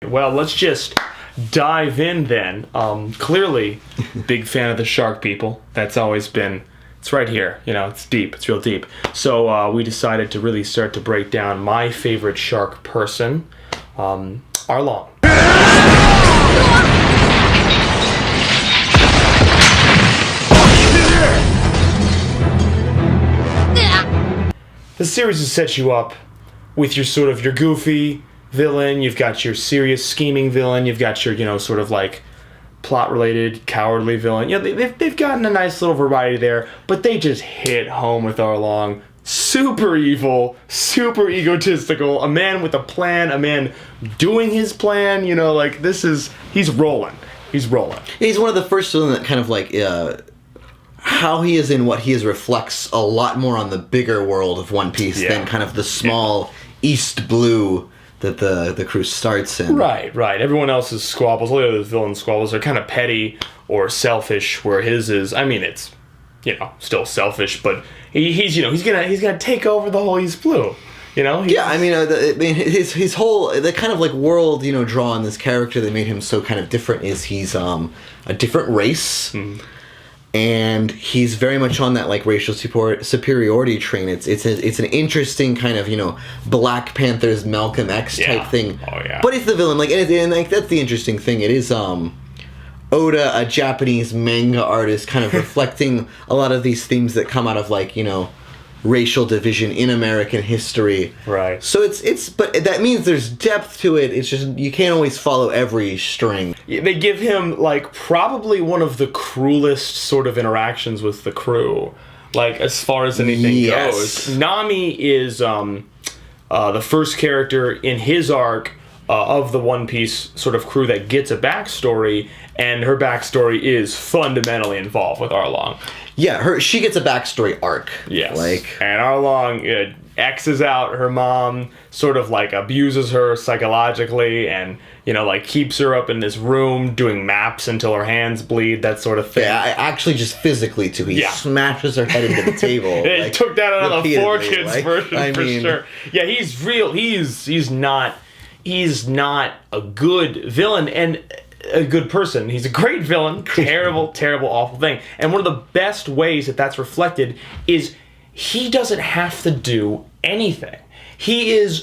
Well, let's just dive in then. Clearly, big fan of the shark people. That's always been, it's right here. You know, it's deep. It's real deep. So we decided to really start to break down my favorite shark person, Arlong. This series has set you up with your sort of your goofy villain, you've got your serious scheming villain, you've got your, you know, sort of like plot-related cowardly villain. You know, they've gotten a nice little variety there, but they just hit home with Arlong. Super evil, super egotistical, a man with a plan, a man doing his plan, you know, like he's rolling. He's rolling. He's one of the first villain that kind of like, how he is in what he is reflects a lot more on the bigger world of One Piece than kind of the small East Blue that the crew starts in. Right. Everyone else's squabbles, all the other villain squabbles are kind of petty or selfish, where his is, I mean, it's, you know, still selfish, but he's gonna take over the whole East Blue. You know? His whole, the kind of like world, you know, draw on this character that made him so kind of different is he's a different race. Mm. And he's very much on that like racial superiority train. It's an interesting kind of, you know, Black Panther's Malcolm X type thing. Oh yeah. But it's the villain, like, and like that's the interesting thing. It is Oda, a Japanese manga artist, kind of reflecting a lot of these themes that come out of like, you know, racial division in American history. Right. So but that means there's depth to it. It's just you can't always follow every string. They give him like probably one of the cruelest sort of interactions with the crew, like as far as anything goes. Nami is the first character in his arc of the One Piece sort of crew that gets a backstory, and her backstory is fundamentally involved with Arlong. Yeah, she gets a backstory arc. Yes. Like, and Arlong X's out her mom, sort of like abuses her psychologically, and, you know, like keeps her up in this room doing maps until her hands bleed, that sort of thing. Yeah, actually just physically too. He smashes her head into the table. It like, took that out of the 4Kids version for mean, sure. Yeah, he's real. He's not a good villain and a good person. He's a great villain. Terrible, terrible, awful thing. And one of the best ways that that's reflected is he doesn't have to do anything. He's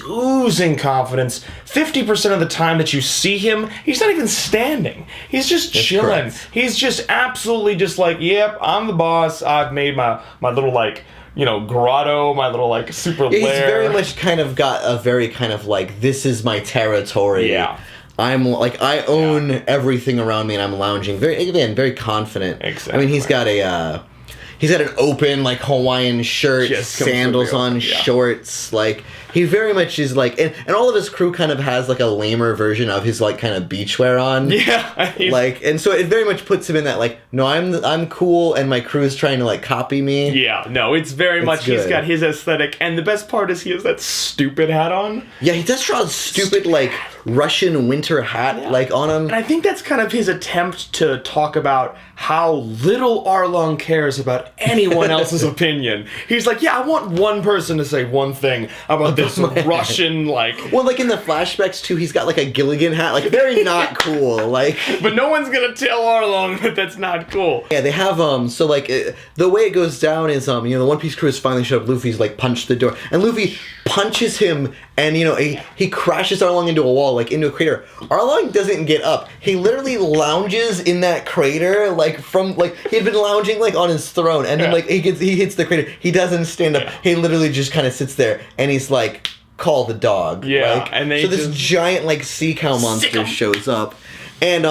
oozing confidence. 50% of the time that you see him, he's not even standing. He's just chilling. Correct. He's just absolutely just like, yep, I'm the boss. I've made my little like, you know, grotto, my little like super lair. He's very much kind of got a very kind of like, this is my territory. Yeah. I'm like, I own everything around me, and I'm lounging very confident. Exactly. I mean, he's got an open like Hawaiian shirt, Just sandals on, shorts. Like, he very much is like, and all of his crew kind of has like a lamer version of his like kind of beachwear on. Yeah. Like, and so it very much puts him in that like, no, I'm cool, and my crew is trying to like copy me. Yeah, no, it's very much, good. He's got his aesthetic, and the best part is he has that stupid hat on. Yeah, he does draw a stupid like Russian winter hat like on him. And I think that's kind of his attempt to talk about how little Arlong cares about anyone else's opinion. He's like, yeah, I want one person to say one thing about this Russian, like... Well, like in the flashbacks, too, he's got like a Gilligan hat, like very not cool, like... But no one's gonna tell Arlong that that's not cool. Yeah, they have, so like, the way it goes down is, you know, the One Piece crew has finally showed up, Luffy's like punched the door, and Luffy punches him, and, you know, he crashes Arlong into a wall, like into a crater. Arlong doesn't get up. He literally lounges in that crater, like from, like, he had been lounging, like, on his throne, and then, like, he hits the crater. He doesn't stand up. He literally just kind of sits there, and he's like, call the dog. Yeah, like, and so this giant, like, sea cow monster shows up. And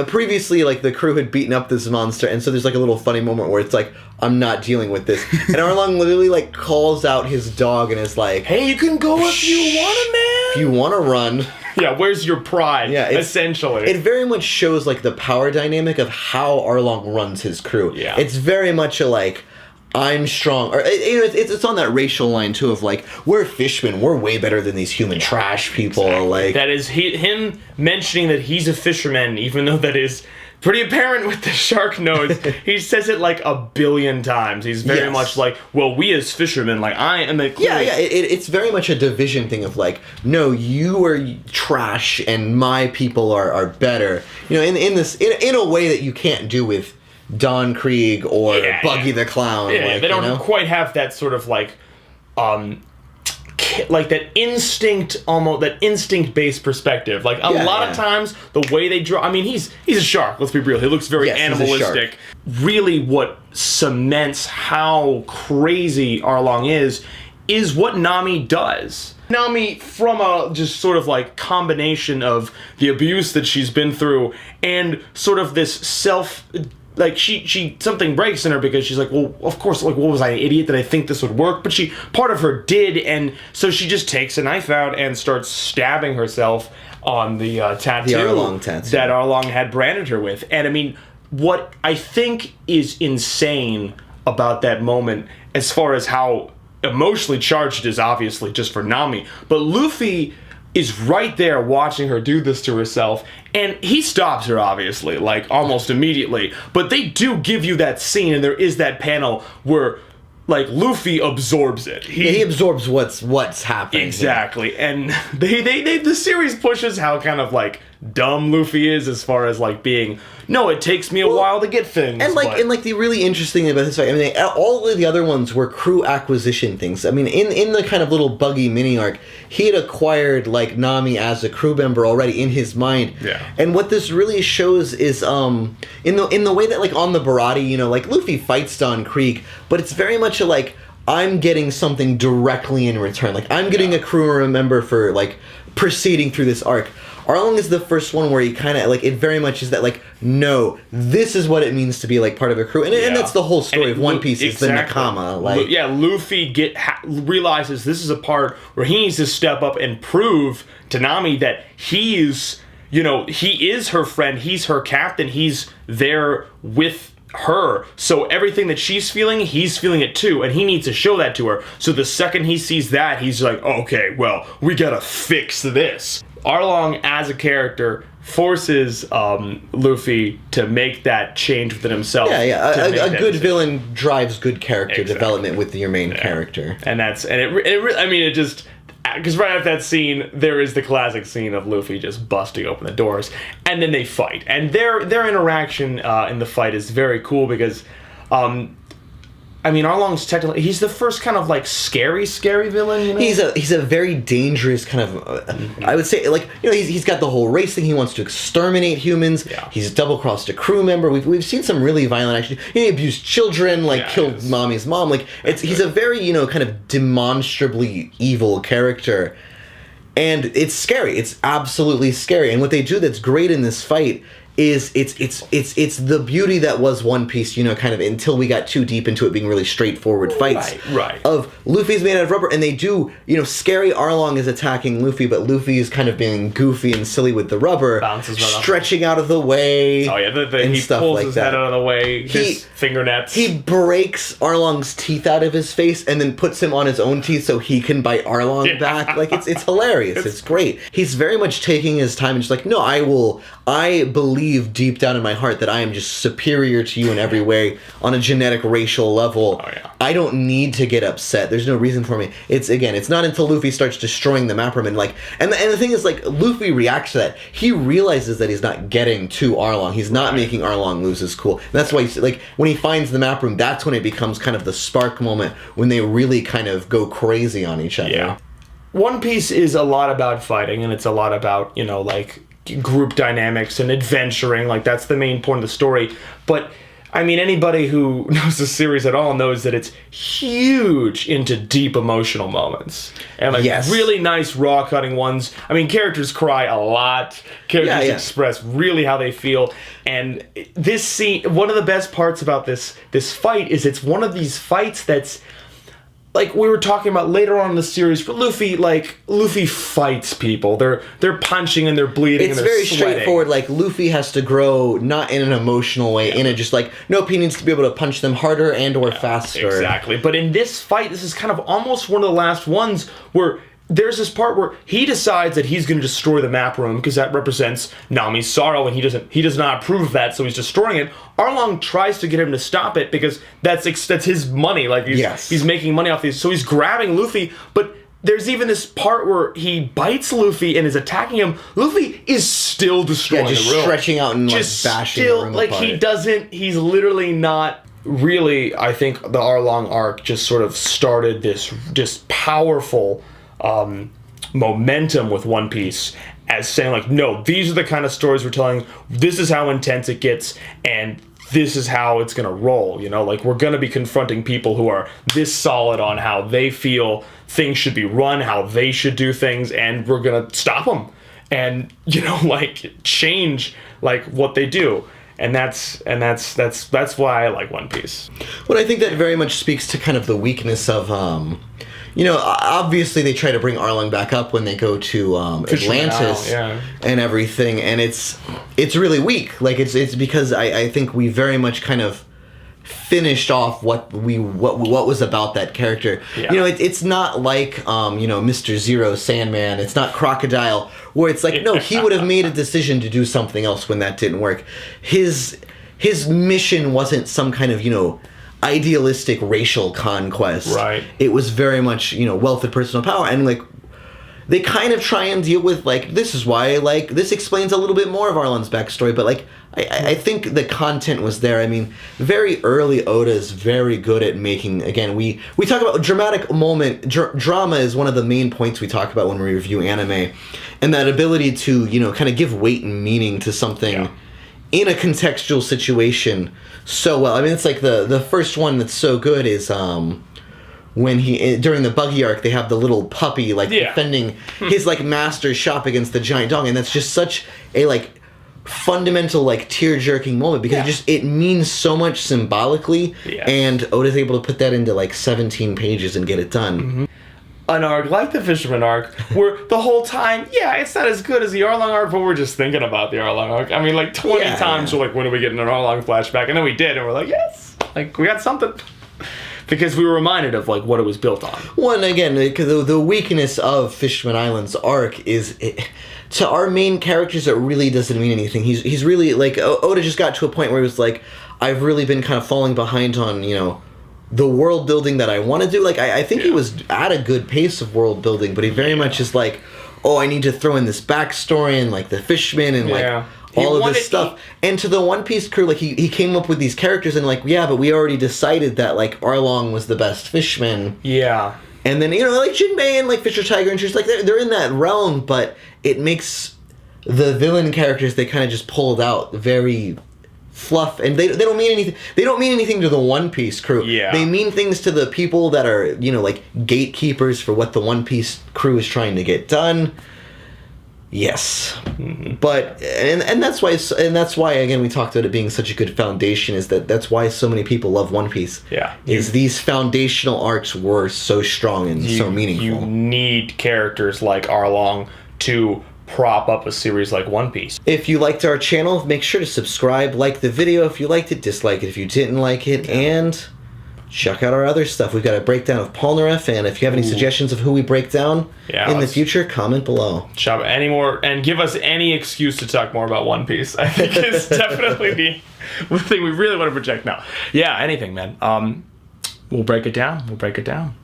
previously, like, the crew had beaten up this monster, and so there's, like, a little funny moment where it's like, I'm not dealing with this. And Arlong literally, like, calls out his dog and is like, hey, you can go if you want to, man. If you want to run. Yeah, where's your pride, essentially. It very much shows, like, the power dynamic of how Arlong runs his crew. Yeah. It's very much a, like, I'm strong. Or, you know, it's on that racial line, too, of, like, we're fishermen. We're way better than these human trash people. Exactly. Like, that is him mentioning that he's a fisherman, even though that is pretty apparent with the shark nose. He says it like a billion times. He's very much like, well, we as fishermen, like I am. It's very much a division thing of like, no, you are trash and my people are better. You know, in a way that you can't do with Don Krieg or Buggy the Clown. Yeah, like, they don't you know? quite have that sort of like that instinct, almost that instinct-based perspective. Like a lot of times, the way they draw. I mean, he's a shark. Let's be real. He looks very animalistic. Really, what cements how crazy Arlong is what Nami does. Nami, from a just sort of like combination of the abuse that she's been through and sort of this like she something breaks in her because she's like, well, of course, like, what was I, an idiot that I think this would work? But part of her did, and so she just takes a knife out and starts stabbing herself on the tattoo, the Arlong tattoo that Arlong had branded her with. And I mean, what I think is insane about that moment, as far as how emotionally charged it is, obviously just for Nami, but Luffy is right there watching her do this to herself, and he stops her, obviously, like, almost immediately. But they do give you that scene, and there is that panel where, like, Luffy absorbs it. He absorbs what's happening. Exactly. And the series pushes how kind of, like, dumb Luffy is as far as, like, being, no, it takes me a while to get things. And like the really interesting thing about this fight, I mean, all of the other ones were crew acquisition things. I mean, in the kind of little Buggy mini arc, he had acquired like Nami as a crew member already in his mind. Yeah. And what this really shows is in the way that like on the Barati, you know, like Luffy fights Don Krieg, but it's very much a like, I'm getting something directly in return. Like I'm getting a crew member for like proceeding through this arc. Arlong is the first one where he kind of, like, it very much is that, like, no, this is what it means to be, like, part of a crew. And that's the whole story of One Piece, is the Nakama. Like, Luffy realizes this is a part where he needs to step up and prove to Nami that he's, you know, he is her friend, he's her captain, he's there with her. So everything that she's feeling, he's feeling it too, and he needs to show that to her. So the second he sees that, he's like, okay, well, we gotta fix this. Arlong, as a character, forces Luffy to make that change within himself. A good villain drives good character development with your main character. And it just, because right after that scene, there is the classic scene of Luffy just busting open the doors, and then they fight. And their interaction in the fight is very cool because, I mean, Arlong's technically, he's the first kind of, like, scary villain, you know? He's a very dangerous kind of, I would say, like, you know, he's got the whole race thing, he wants to exterminate humans, He's double-crossed a crew member, we've seen some really violent action, he abused children, like, killed Mommy's mom, like, he's a very, you know, kind of demonstrably evil character, and it's scary, it's absolutely scary, and what they do that's great in this fight is it's the beauty that was One Piece, you know, kind of until we got too deep into it being really straightforward fights. Right. Of Luffy's made out of rubber, and they do, you know, scary Arlong is attacking Luffy, but Luffy is kind of being goofy and silly with the rubber, bounces right stretching out of the way. Oh yeah, he stuff pulls like his that. head out of the way. His finger nets. He breaks Arlong's teeth out of his face and then puts him on his own teeth so he can bite Arlong back. Like it's hilarious. It's great. He's very much taking his time and just like, no, I believe deep down in my heart that I am just superior to you in every way on a genetic racial level. I don't need to get upset. There's no reason for me. It's not until Luffy starts destroying the map room and like, and the thing is like, Luffy reacts to that. He realizes that he's not getting to Arlong. He's not making Arlong lose his cool. And that's why he's, like, when he finds the map room, that's when it becomes kind of the spark moment when they really kind of go crazy on each other. Yeah. One Piece is a lot about fighting, and it's a lot about, you know, like, group dynamics and adventuring. Like, that's the main point of the story. But I mean, anybody who knows the series at all knows that it's huge into deep emotional moments and like really nice raw cutting ones. I mean, characters cry a lot. Characters express really how they feel. And this scene, one of the best parts about this fight is it's one of these fights that's, like we were talking about later on in the series, but Luffy fights people. They're punching and they're bleeding. It's and they're very sweating. straightforward. Like Luffy has to grow not in an emotional way, in a just like nope, he needs to be able to punch them harder and or faster. Exactly. But in this fight, this is kind of almost one of the last ones where there's this part where he decides that he's going to destroy the map room because that represents Nami's sorrow, and he does not approve of that, so he's destroying it. Arlong tries to get him to stop it because that's his money. Like he's making money off these, so he's grabbing Luffy. But there's even this part where he bites Luffy and is attacking him. Luffy is still destroying just the room, stretching out and just bashing the room like apart. He's literally not. Really, I think the Arlong arc just sort of started this just powerful momentum with One Piece as saying, like, no, these are the kind of stories we're telling. This is how intense it gets, and this is how it's going to roll. You know, like, we're going to be confronting people who are this solid on how they feel things should be run, how they should do things, and we're going to stop them and, you know, like, change, like, what they do. And that's why I like One Piece. Well, I think that very much speaks to kind of the weakness of, you know, obviously they try to bring Arlong back up when they go to Atlantis and everything, and it's really weak. Like it's because I think we very much kind of finished off what was about that character. Yeah. You know, it's not like you know, Mr. Zero, Sandman. It's not Crocodile, where it's like, no, he would have made a decision to do something else when that didn't work. His mission wasn't some kind of, you know, idealistic racial conquest. Right. It was very much, you know, wealth and personal power, and like they kind of try and deal with, like, this is why, like, this explains a little bit more of Arlong's backstory, but like I think the content was there. I mean, very early Oda is very good at making, again, we talk about dramatic moment, drama is one of the main points we talk about when we review anime, and that ability to, you know, kind of give weight and meaning to something in a contextual situation so well. I mean, it's like the first one that's so good is when during the Buggy arc, they have the little puppy, like, defending his, like, master's shop against the giant dog, and that's just such a, like, fundamental, like, tear-jerking moment, because it means so much symbolically, and Oda's able to put that into, like, 17 pages and get it done. Mm-hmm. An arc like the Fisherman arc, where the whole time, it's not as good as the Arlong arc, but we're just thinking about the Arlong arc. I mean, like, 20 times we're like, when are we getting an Arlong flashback? And then we did, and we're like, yes, like, we got something. Because we were reminded of, like, what it was built on. Well, and again, the weakness of Fishman Island's arc is, to our main characters, it really doesn't mean anything. He's really, like, Oda just got to a point where he was like, I've really been kind of falling behind on, you know, the world building that I want to do. Like, I think he was at a good pace of world building, but he very much is like, oh, I need to throw in this backstory and, like, the Fishmen and, like, all of this stuff. And to the One Piece crew, like, he came up with these characters and, like, but we already decided that, like, Arlong was the best Fishman. Yeah. And then, you know, like, Jinbei and, like, Fisher Tiger and she's like, they're in that realm, but it makes the villain characters they kind of just pulled out very fluff, and they don't mean anything. They don't mean anything to the One Piece crew. Yeah. They mean things to the people that are, you know, like, gatekeepers for what the One Piece crew is trying to get done. Yes, but and that's why again we talked about it being such a good foundation, is that's why so many people love One Piece. Yeah, is these foundational arcs were so strong and so meaningful. You need characters like Arlong to prop up a series like One Piece. If you liked our channel, make sure to subscribe, like the video if you liked it, dislike it if you didn't like it, and check out our other stuff. We've got a breakdown of Polnareff, and if you have any suggestions of who we break down in the future, comment below. Shop any more, and give us any excuse to talk more about One Piece. I think it's definitely the thing we really want to project now. Yeah, anything, man. We'll break it down.